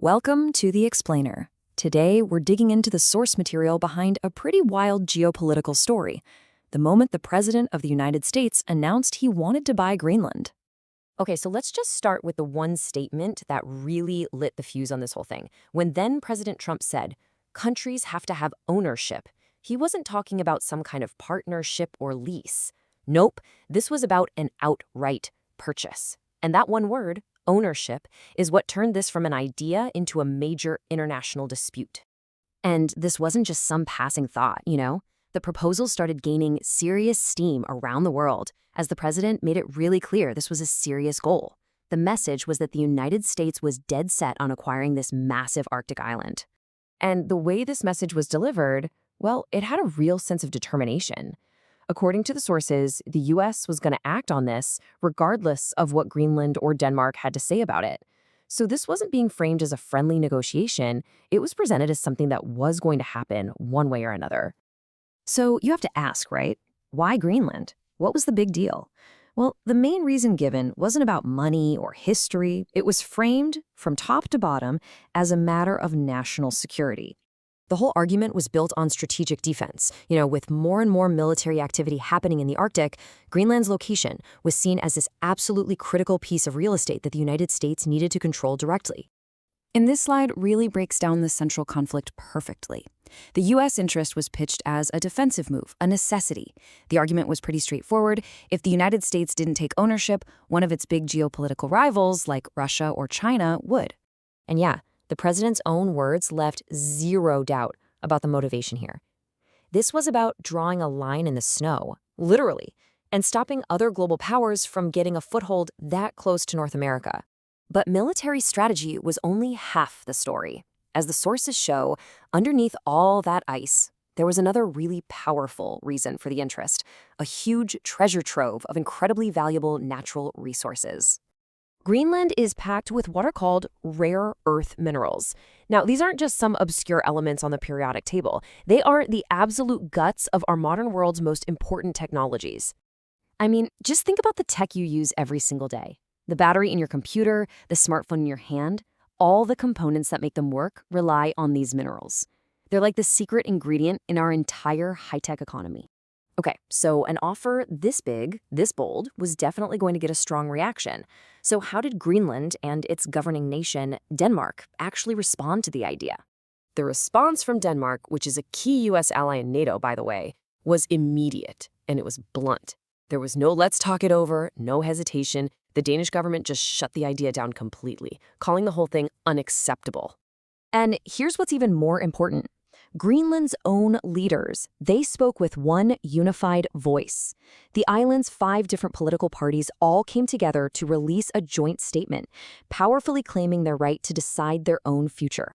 Welcome to The Explainer. Today, we're digging into the source material behind a pretty wild geopolitical story, the moment the President of the United States announced he wanted to buy Greenland. Okay, so let's just start with the one statement that really lit the fuse on this whole thing. When then President Trump said, countries have to have ownership, he wasn't talking about some kind of partnership or lease. Nope, this was about an outright purchase. And that one word, ownership, is what turned this from an idea into a major international dispute. And this wasn't just some passing thought, The proposal started gaining serious steam around the world as the president made it really clear this was a serious goal. The message was that the United States was dead set on acquiring this massive Arctic island. And the way this message was delivered, well, it had a real sense of determination. According to the sources, the U.S. was going to act on this regardless of what Greenland or Denmark had to say about it. So this wasn't being framed as a friendly negotiation. It was presented as something that was going to happen one way or another. So you have to ask, right? Why Greenland? What was the big deal? Well, the main reason given wasn't about money or history. It was framed from top to bottom as a matter of national security. The whole argument was built on strategic defense. With more and more military activity happening in the Arctic, Greenland's location was seen as this absolutely critical piece of real estate that the United States needed to control directly. And this slide really breaks down the central conflict perfectly. The U.S. interest was pitched as a defensive move, a necessity. The argument was pretty straightforward. If the United States didn't take ownership, one of its big geopolitical rivals, like Russia or China, would. And yeah, the president's own words left zero doubt about the motivation here. This was about drawing a line in the snow, literally, and stopping other global powers from getting a foothold that close to North America. But military strategy was only half the story. As the sources show, underneath all that ice, there was another really powerful reason for the interest, a huge treasure trove of incredibly valuable natural resources. Greenland is packed with what are called rare earth minerals. Now, these aren't just some obscure elements on the periodic table. They are the absolute guts of our modern world's most important technologies. I mean, just think about the tech you use every single day. The battery in your computer, the smartphone in your hand, all the components that make them work rely on these minerals. They're like the secret ingredient in our entire high-tech economy. Okay, so an offer this big, this bold, was definitely going to get a strong reaction. So how did Greenland and its governing nation, Denmark, actually respond to the idea? The response from Denmark, which is a key U.S. ally in NATO, by the way, was immediate, and it was blunt. There was no let's talk it over, no hesitation. The Danish government just shut the idea down completely, calling the whole thing unacceptable. And here's what's even more important. Greenland's own leaders, they spoke with one unified voice. The island's 5 different political parties all came together to release a joint statement, powerfully claiming their right to decide their own future.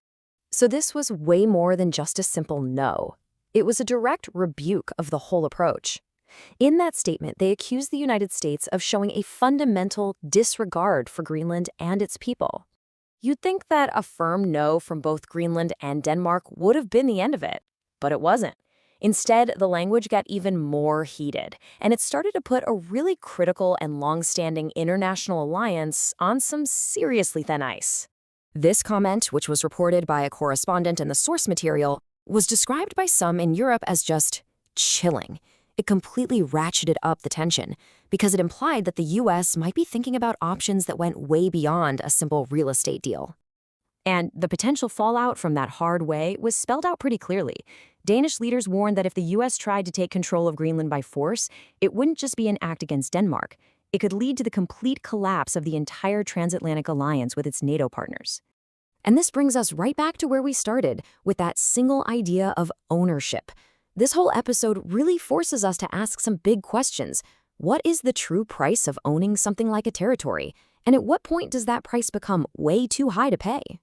So this was way more than just a simple no. It was a direct rebuke of the whole approach. In that statement, they accused the United States of showing a fundamental disregard for Greenland and its people. You'd think that a firm no from both Greenland and Denmark would have been the end of it, but it wasn't. Instead, the language got even more heated, and it started to put a really critical and long-standing international alliance on some seriously thin ice. This comment, which was reported by a correspondent in the source material, was described by some in Europe as just chilling. It completely ratcheted up the tension because it implied that the U.S. might be thinking about options that went way beyond a simple real estate deal. And the potential fallout from that hard way was spelled out pretty clearly. Danish leaders warned that if the U.S. tried to take control of Greenland by force, it wouldn't just be an act against Denmark. It could lead to the complete collapse of the entire Transatlantic alliance with its NATO partners. And this brings us right back to where we started, with that single idea of ownership. This whole episode really forces us to ask some big questions. What is the true price of owning something like a territory? And at what point does that price become way too high to pay?